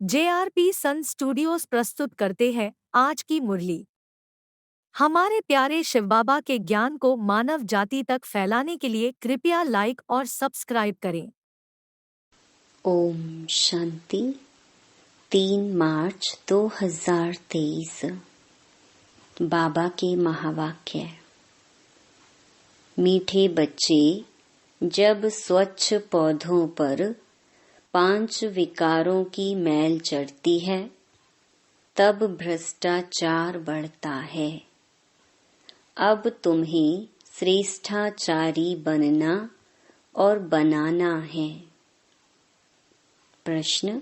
JRP सन studios प्रस्तुत करते हैं आज की मुरली। हमारे प्यारे शिव बाबा के ज्ञान को मानव जाति तक फैलाने के लिए कृपया लाइक और सब्सक्राइब करें। ओम शांति। 3 मार्च 2023। बाबा के महावाक्य। मीठे बच्चे, जब स्वच्छ पौधों पर 5 विकारों की मैल चढ़ती है, तब भ्रष्टाचार बढ़ता है। अब तुम्हें श्रेष्ठाचारी बनना और बनाना है। प्रश्न: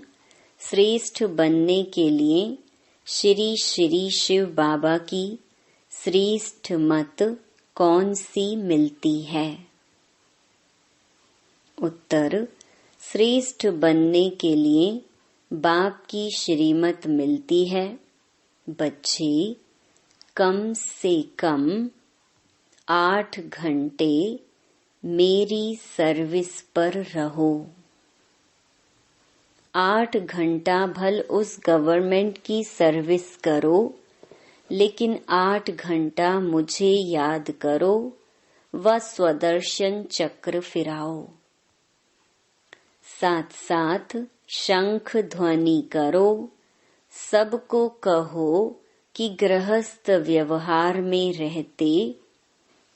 श्रेष्ठ बनने के लिए श्री श्री शिव बाबा की श्रेष्ठ मत कौन सी मिलती है? उत्तर: श्रेष्ठ बनने के लिए बाप की श्रीमत मिलती है। बच्चे, कम से कम 8 घंटे मेरी सर्विस पर रहो। 8 घंटा भल उस गवर्नमेंट की सर्विस करो, लेकिन 8 घंटा मुझे याद करो व स्वदर्शन चक्र फिराओ। साथ साथ शंख ध्वनि करो। सबको कहो कि गृहस्थ व्यवहार में रहते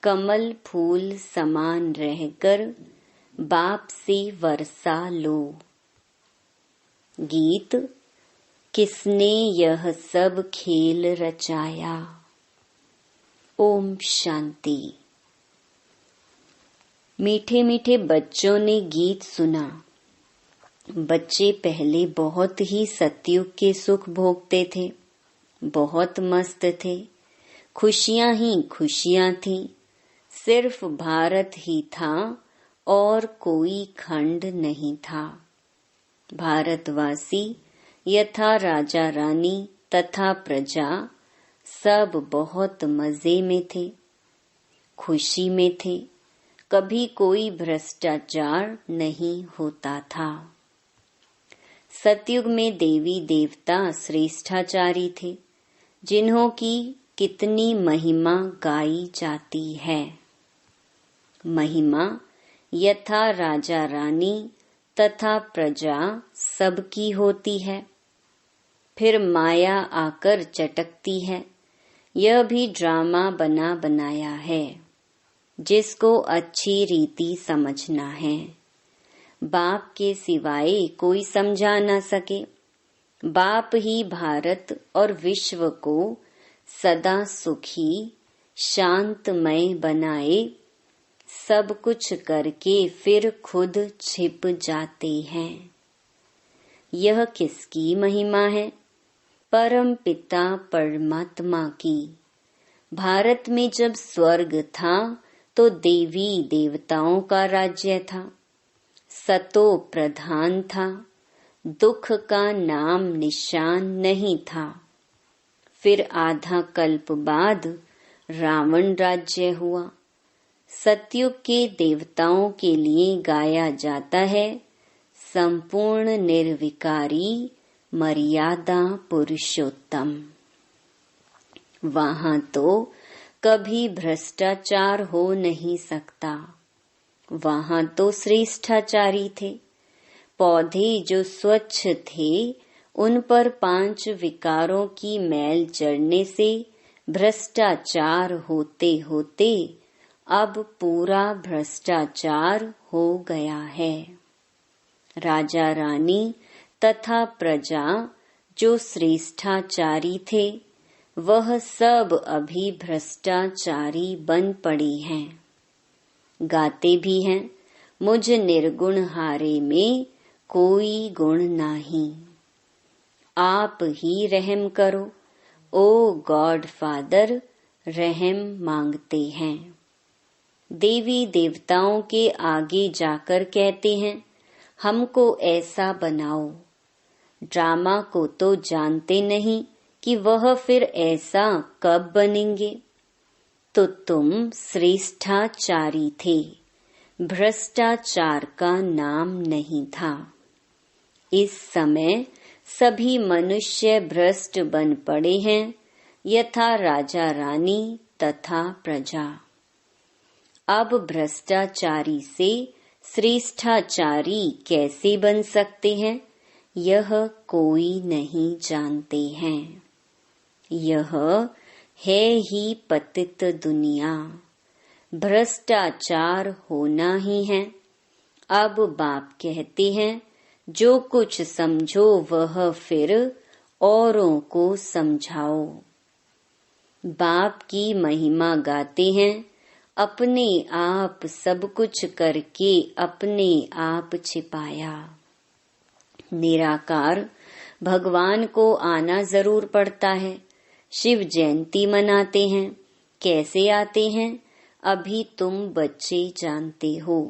कमल फूल समान रहकर बाप से वर्षा लो। गीत: किसने यह सब खेल रचाया। ओम शांति। मीठे मीठे बच्चों ने गीत सुना। बच्चे पहले बहुत ही सतयुग के सुख भोगते थे, बहुत मस्त थे, खुशियां ही खुशियां थीं। सिर्फ भारत ही था और कोई खंड नहीं था। भारतवासी यथा राजा रानी तथा प्रजा सब बहुत मजे में थे, खुशी में थे। कभी कोई भ्रष्टाचार नहीं होता था। सतयुग में देवी देवता श्रेष्ठाचारी थे, जिन्हों की कितनी महिमा गाई जाती है। महिमा यथा राजा रानी तथा प्रजा सबकी होती है, फिर माया आकर चटकती है। यह भी ड्रामा बना बनाया है, जिसको अच्छी रीति समझना है। बाप के सिवाय कोई समझा न सके। बाप ही भारत और विश्व को सदा सुखी शांतमय बनाए। सब कुछ करके फिर खुद छिप जाते हैं। यह किसकी महिमा है? परम पिता परमात्मा की। भारत में जब स्वर्ग था तो देवी देवताओं का राज्य था, सतो प्रधान था, दुख का नाम निशान नहीं था। फिर आधा कल्प बाद रावण राज्य हुआ। सतयुग के देवताओं के लिए गाया जाता है संपूर्ण निर्विकारी मर्यादा पुरुषोत्तम। वहां तो कभी भ्रष्टाचार हो नहीं सकता। वहां तो श्रेष्ठाचारी थे। पौधे जो स्वच्छ थे, उन पर 5 विकारों की मैल चढ़ने से भ्रष्टाचार होते होते अब पूरा भ्रष्टाचार हो गया है। राजा रानी तथा प्रजा जो श्रेष्ठाचारी थे, वह सब अभी भ्रष्टाचारी बन पड़ी हैं। गाते भी हैं, मुझ निर्गुण हारे में कोई गुण नहीं। आप ही रहम करो, ओ गॉड फादर, रहम मांगते हैं। देवी देवताओं के आगे जाकर कहते हैं, हमको ऐसा बनाओ। ड्रामा को तो जानते नहीं कि वह फिर ऐसा कब बनेंगे। तो तुम श्रेष्ठाचारी थे, भ्रष्टाचार का नाम नहीं था। इस समय सभी मनुष्य भ्रष्ट बन पड़े हैं, यथा राजा रानी तथा प्रजा। अब भ्रष्टाचारी से श्रेष्ठाचारी कैसे बन सकते हैं, यह कोई नहीं जानते हैं। यह है ही पतित दुनिया, भ्रष्टाचार होना ही है। अब बाप कहते हैं, जो कुछ समझो वह फिर औरों को समझाओ। बाप की महिमा गाते हैं, अपने आप सब कुछ करके अपने आप छिपाया। निराकार भगवान को आना जरूर पड़ता है। शिव जयंती मनाते हैं, कैसे आते हैं, अभी तुम बच्चे जानते हो।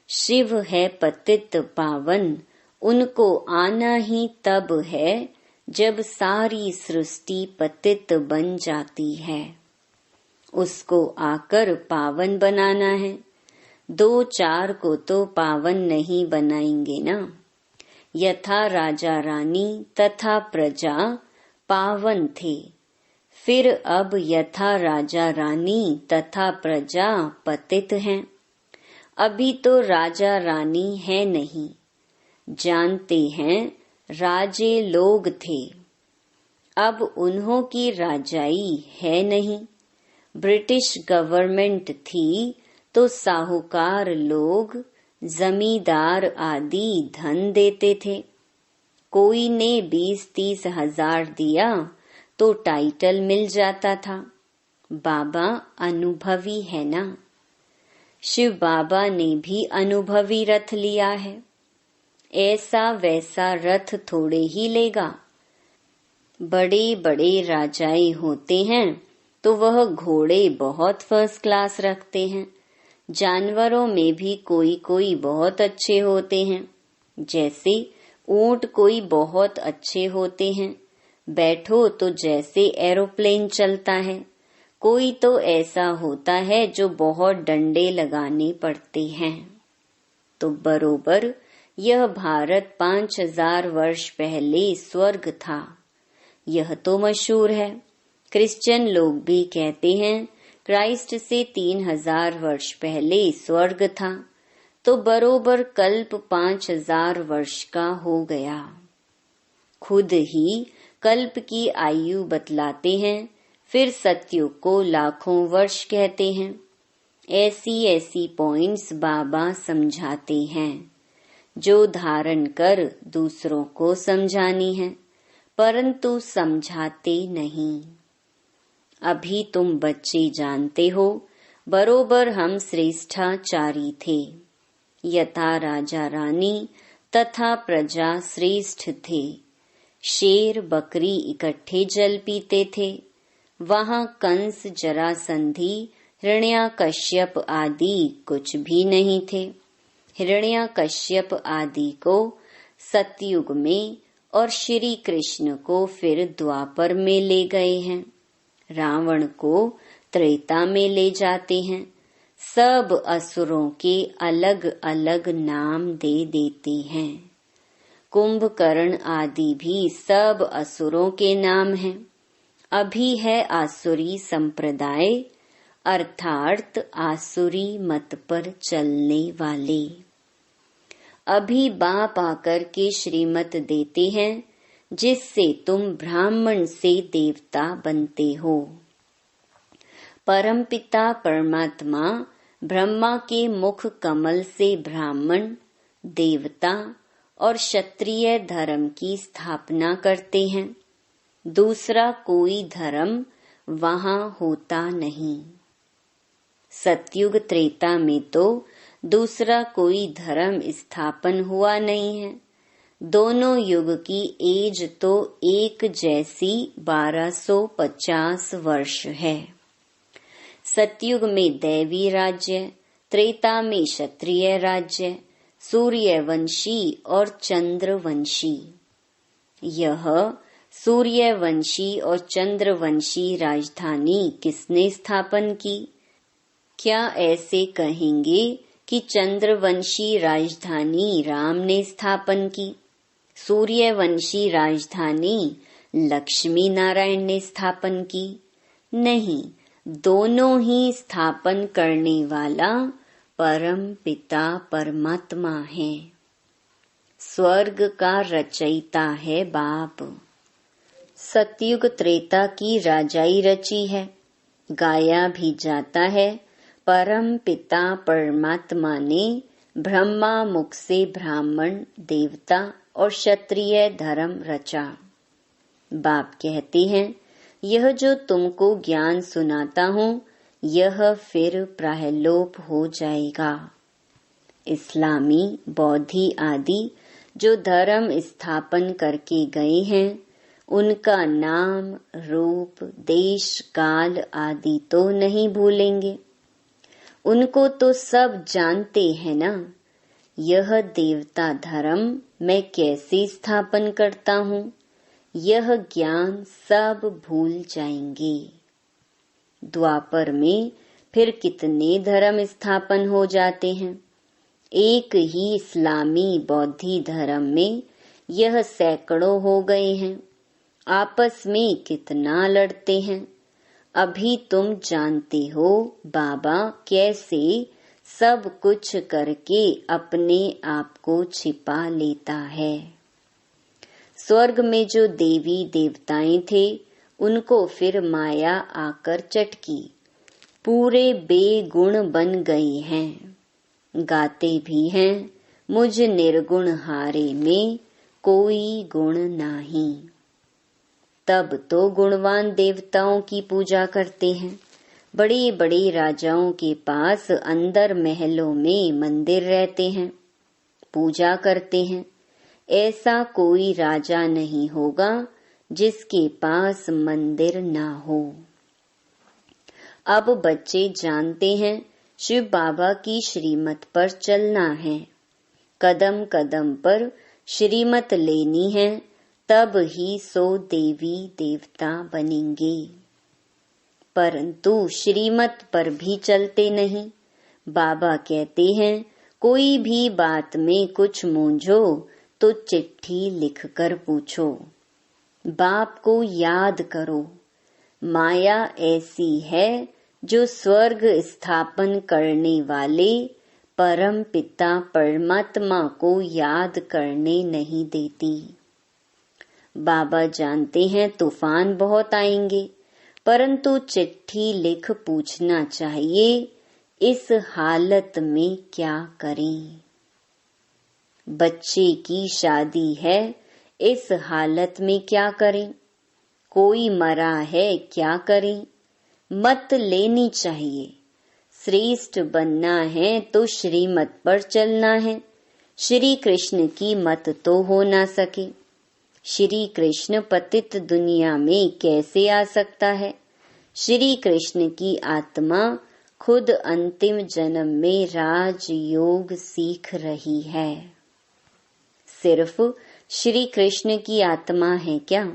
शिव है पतित पावन, उनको आना ही तब है जब सारी सृष्टि पतित बन जाती है। उसको आकर पावन बनाना है। 2-4 को तो पावन नहीं बनाएंगे ना। यथा राजा रानी तथा प्रजा पावन थे, फिर अब यथा राजा रानी तथा प्रजा पतित हैं। अभी तो राजा रानी है नहीं, जानते हैं राजे लोग थे, अब उन्हों की राजाई है नहीं। ब्रिटिश गवर्नमेंट थी तो साहूकार लोग, जमींदार आदि धन देते थे। कोई ने 20-30 हजार दिया तो टाइटल मिल जाता था। बाबा अनुभवी है ना। शिव बाबा ने भी अनुभवी रथ लिया है। ऐसा वैसा रथ थोड़े ही लेगा। बड़े बड़े राजाए होते हैं तो वह घोड़े बहुत फर्स्ट क्लास रखते हैं। जानवरों में भी कोई कोई बहुत अच्छे होते हैं। जैसे ऊंट कोई बहुत अच्छे होते हैं, बैठो तो जैसे एरोप्लेन चलता है। कोई तो ऐसा होता है जो बहुत डंडे लगाने पड़ते हैं। तो बरोबर यह भारत 5000 वर्ष पहले स्वर्ग था, यह तो मशहूर है। क्रिश्चियन लोग भी कहते हैं क्राइस्ट से 3000 वर्ष पहले स्वर्ग था, तो बरोबर कल्प 5000 वर्ष का हो गया। खुद ही कल्प की आयु बतलाते हैं, फिर सतयुग को लाखों वर्ष कहते हैं। ऐसी ऐसी पॉइंट्स बाबा समझाते हैं, जो धारण कर दूसरों को समझानी है, परंतु समझाते नहीं। अभी तुम बच्चे जानते हो, बरोबर हम श्रेष्ठाचारी थे। यथा राजा रानी तथा प्रजा श्रेष्ठ थे। शेर बकरी इकट्ठे जल पीते थे। वहां कंस जरासंधि हिरण्याकश्यप आदि कुछ भी नहीं थे। हिरण्याकश्यप आदि को सतयुग में और श्री कृष्ण को फिर द्वापर में ले गए हैं। रावण को त्रेता में ले जाते हैं। सब असुरों के अलग अलग नाम दे देते हैं। कुंभकर्ण आदि भी सब असुरों के नाम हैं। अभी है आसुरी संप्रदाय, अर्थात आसुरी मत पर चलने वाले। अभी बाप आकर के श्रीमत देते हैं, जिससे तुम ब्राह्मण से देवता बनते हो। परमपिता परमात्मा ब्रह्मा के मुख कमल से ब्राह्मण, देवता और क्षत्रिय धर्म की स्थापना करते हैं। दूसरा कोई धर्म वहां होता नहीं। सतयुग त्रेता में तो दूसरा कोई धर्म स्थापन हुआ नहीं है। दोनों युग की एज तो एक जैसी 1250 वर्ष है। सतयुग में दैवी राज्य, त्रेता में क्षत्रिय राज्य, सूर्यवंशी और चंद्रवंशी। यह सूर्यवंशी और चंद्रवंशी राजधानी किसने स्थापन की? क्या ऐसे कहेंगे कि चंद्रवंशी राजधानी राम ने स्थापन की? सूर्यवंशी राजधानी लक्ष्मी नारायण ने स्थापन की? नहीं, दोनों ही स्थापन करने वाला परम पिता परमात्मा है। स्वर्ग का रचयिता है बाप। सतयुग त्रेता की राजाई रची है, गाया भी जाता है परम पिता परमात्मा ने ब्रह्मा मुख से ब्राह्मण, देवता और क्षत्रिय धर्म रचा। बाप कहते हैं, यह जो तुमको ज्ञान सुनाता हूँ यह फिर प्रायलोप हो जाएगा। इस्लामी, बौद्धि आदि जो धर्म स्थापन करके गए हैं उनका नाम, रूप, देश, काल आदि तो नहीं भूलेंगे। उनको तो सब जानते हैं ना। यह देवता धर्म मैं कैसे स्थापन करता हूँ यह ज्ञान सब भूल जाएंगे। द्वापर में फिर कितने धर्म स्थापन हो जाते हैं। एक ही इस्लामी बौद्धि धर्म में यह सैकड़ों हो गए हैं। आपस में कितना लड़ते हैं। अभी तुम जानते हो बाबा कैसे सब कुछ करके अपने आप को छिपा लेता है। स्वर्ग में जो देवी देवताएं थे उनको फिर माया आकर चटकी, पूरे बेगुण बन गए हैं। गाते भी हैं, मुझ निर्गुण हारे में कोई गुण नहीं। तब तो गुणवान देवताओं की पूजा करते हैं। बड़े बड़े राजाओं के पास अंदर महलों में मंदिर रहते हैं, पूजा करते हैं। ऐसा कोई राजा नहीं होगा जिसके पास मंदिर ना हो। अब बच्चे जानते हैं शिव बाबा की श्रीमत पर चलना है, कदम कदम पर श्रीमत लेनी है, तब ही सो देवी देवता बनेंगे। परंतु श्रीमत पर भी चलते नहीं। बाबा कहते हैं, कोई भी बात में कुछ मूंझो तो चिट्ठी लिखकर पूछो। बाप को याद करो। माया ऐसी है जो स्वर्ग स्थापन करने वाले परम पिता परमात्मा को याद करने नहीं देती। बाबा जानते हैं तूफान बहुत आएंगे, परंतु चिट्ठी लिख पूछना चाहिए इस हालत में क्या करें। बच्चे की शादी है, इस हालत में क्या करें। कोई मरा है, क्या करें। मत लेनी चाहिए। श्रेष्ठ बनना है तो श्रीमत पर चलना है। श्री कृष्ण की मत तो हो ना सके। श्री कृष्ण पतित दुनिया में कैसे आ सकता है। श्री कृष्ण की आत्मा खुद अंतिम जन्म में राजयोग सीख रही है। सिर्फ श्री कृष्ण की आत्मा है क्या।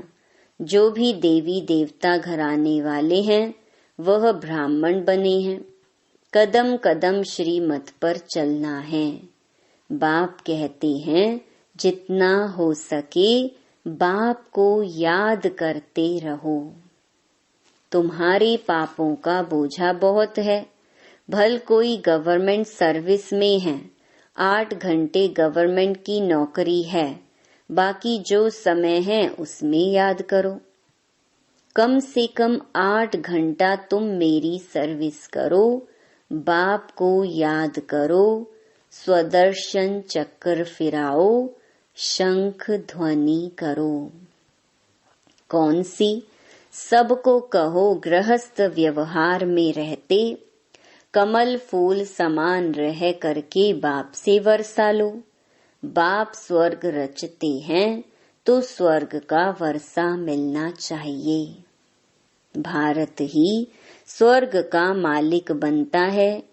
जो भी देवी देवता घराने वाले हैं वह ब्राह्मण बने हैं। कदम कदम श्रीमत पर चलना है। बाप कहते हैं जितना हो सके बाप को याद करते रहो। तुम्हारे पापों का बोझा बहुत है। भल कोई गवर्नमेंट सर्विस में है, 8 घंटे गवर्नमेंट की नौकरी है, बाकी जो समय है उसमें याद करो। कम से कम 8 घंटा तुम मेरी सर्विस करो, बाप को याद करो, स्वदर्शन चक्र फिराओ, शंख ध्वनि करो। कौन सी। सबको कहो गृहस्थ व्यवहार में रहते कमल फूल समान रह करके बाप से वर्षा लो। बाप स्वर्ग रचते हैं तो स्वर्ग का वर्षा मिलना चाहिए। भारत ही स्वर्ग का मालिक बनता है,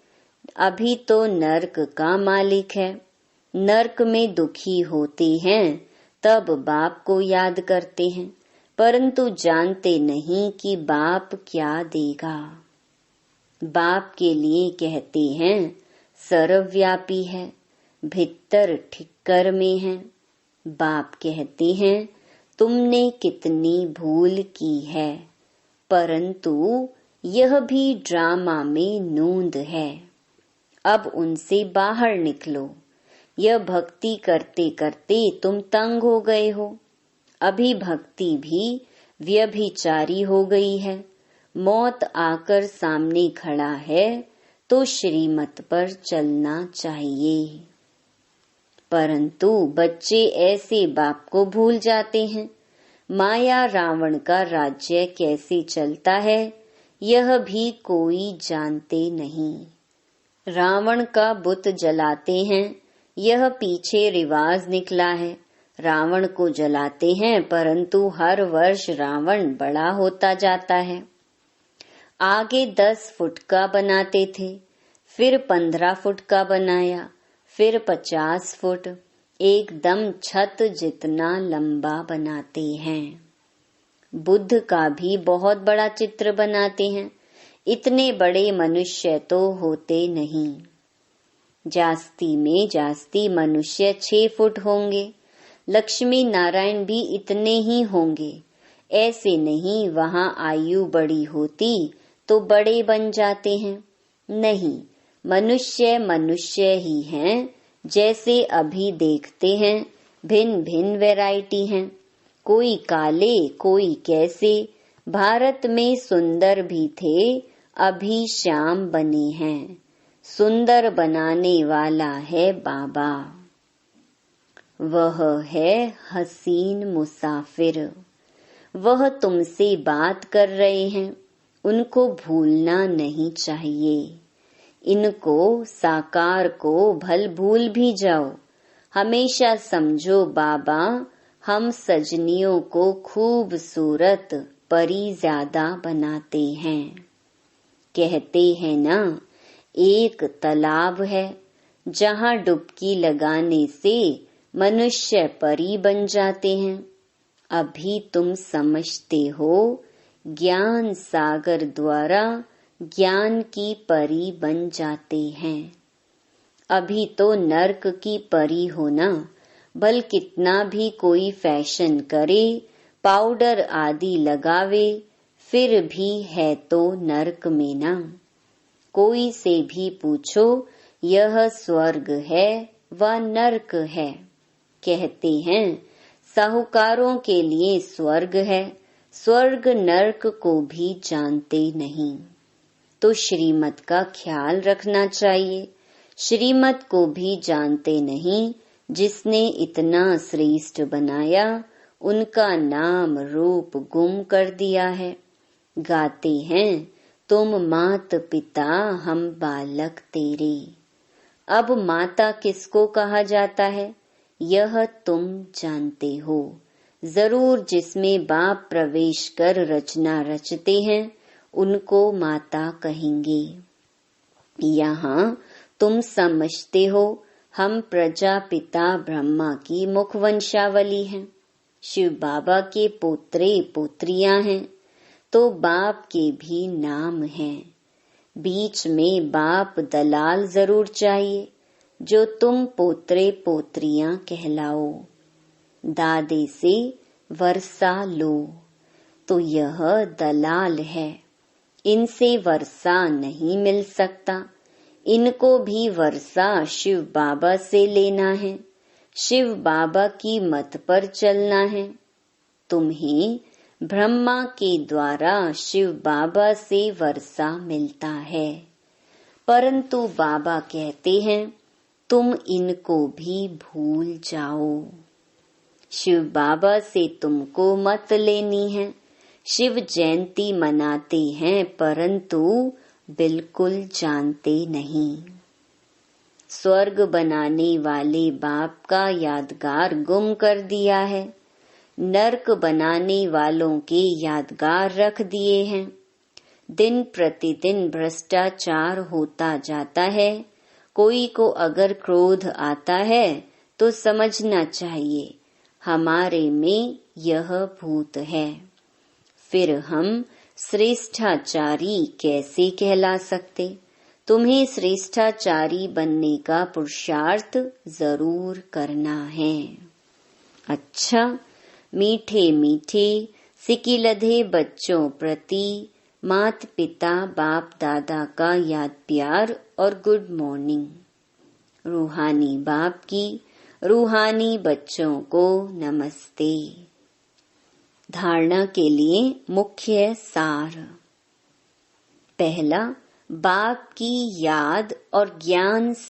अभी तो नर्क का मालिक है। नर्क में दुखी होते हैं तब बाप को याद करते हैं, परंतु जानते नहीं कि बाप क्या देगा। बाप के लिए कहते हैं सर्वव्यापी है, भीतर ठिक्कर में है। बाप कहते हैं, तुमने कितनी भूल की है, परंतु यह भी ड्रामा में नूंद है। अब उनसे बाहर निकलो। यह भक्ति करते करते तुम तंग हो गए हो। अभी भक्ति भी व्यभिचारी हो गई है। मौत आकर सामने खड़ा है तो श्रीमत पर चलना चाहिए। परंतु बच्चे ऐसे बाप को भूल जाते हैं। माया रावण का राज्य कैसे चलता है यह भी कोई जानते नहीं। रावण का बुत जलाते हैं, यह पीछे रिवाज निकला है। रावण को जलाते हैं, परंतु हर वर्ष रावण बड़ा होता जाता है। आगे 10 फुट का बनाते थे, फिर 15 फुट का बनाया, फिर 50 फुट, एकदम छत जितना लंबा बनाते हैं। बुद्ध का भी बहुत बड़ा चित्र बनाते हैं। इतने बड़े मनुष्य तो होते नहीं। जास्ती में जास्ती मनुष्य 6 फुट होंगे। लक्ष्मी नारायण भी इतने ही होंगे। ऐसे नहीं वहां आयु बड़ी होती तो बड़े बन जाते हैं। नहीं, मनुष्य मनुष्य ही हैं। जैसे अभी देखते हैं, भिन्न भिन्न वैरायटी हैं। कोई काले, कोई कैसे। भारत में सुंदर भी थे, अभी श्याम बने हैं। सुंदर बनाने वाला है बाबा। वह है हसीन मुसाफिर। वह तुमसे बात कर रहे हैं, उनको भूलना नहीं चाहिए। इनको साकार को भल भूल भी जाओ। हमेशा समझो बाबा हम सजनियों को खूबसूरत परी ज्यादा बनाते हैं। कहते हैं ना, एक तालाब है जहाँ डुबकी लगाने से मनुष्य परी बन जाते हैं। अभी तुम समझते हो, ज्ञान सागर द्वारा ज्ञान की परी बन जाते हैं। अभी तो नर्क की परी हो ना। भल कितना भी कोई फैशन करे, पाउडर आदि लगावे, फिर भी है तो नर्क में ना। कोई से भी पूछो यह स्वर्ग है व नर्क है, कहते हैं साहूकारों के लिए स्वर्ग है। स्वर्ग नर्क को भी जानते नहीं। तो श्रीमत का ख्याल रखना चाहिए। श्रीमत को भी जानते नहीं। जिसने इतना श्रेष्ठ बनाया, उनका नाम रूप गुम कर दिया है। गाते हैं, तुम मात पिता हम बालक तेरे। अब माता किसको कहा जाता है यह तुम जानते हो। जरूर जिसमें बाप प्रवेश कर रचना रचते हैं उनको माता कहेंगे। यहाँ तुम समझते हो हम प्रजापिता ब्रह्मा की मुखवंशावली हैं। शिव बाबा के पोत्रे पोत्रियां हैं, तो बाप के भी नाम हैं। बीच में बाप दलाल जरूर चाहिए, जो तुम पोत्रे पोत्रियां कहलाओ। दादे से वर्षा लो, तो यह दलाल है। इनसे वर्षा नहीं मिल सकता। इनको भी वर्षा शिव बाबा से लेना है। शिव बाबा की मत पर चलना है। तुम्हें ब्रह्मा के द्वारा शिव बाबा से वर्षा मिलता है, परंतु बाबा कहते हैं तुम इनको भी भूल जाओ। शिव बाबा से तुमको मत लेनी है। शिव जयंती मनाते हैं, परंतु बिल्कुल जानते नहीं। स्वर्ग बनाने वाले बाप का यादगार गुम कर दिया है। नरक बनाने वालों के यादगार रख दिए हैं। दिन प्रतिदिन भ्रष्टाचार होता जाता है। कोई को अगर क्रोध आता है तो समझना चाहिए हमारे में यह भूत है। फिर हम श्रेष्ठाचारी कैसे कहला सकते? तुम्हें श्रेष्ठाचारी बनने का पुरुषार्थ जरूर करना है। अच्छा, मीठे मीठे सिकिलधे बच्चों प्रति माता पिता बाप दादा का याद प्यार और गुड मॉर्निंग। रूहानी बाप की रूहानी बच्चों को नमस्ते। धारणा के लिए मुख्य सार। पहला, बाप की याद और ज्ञान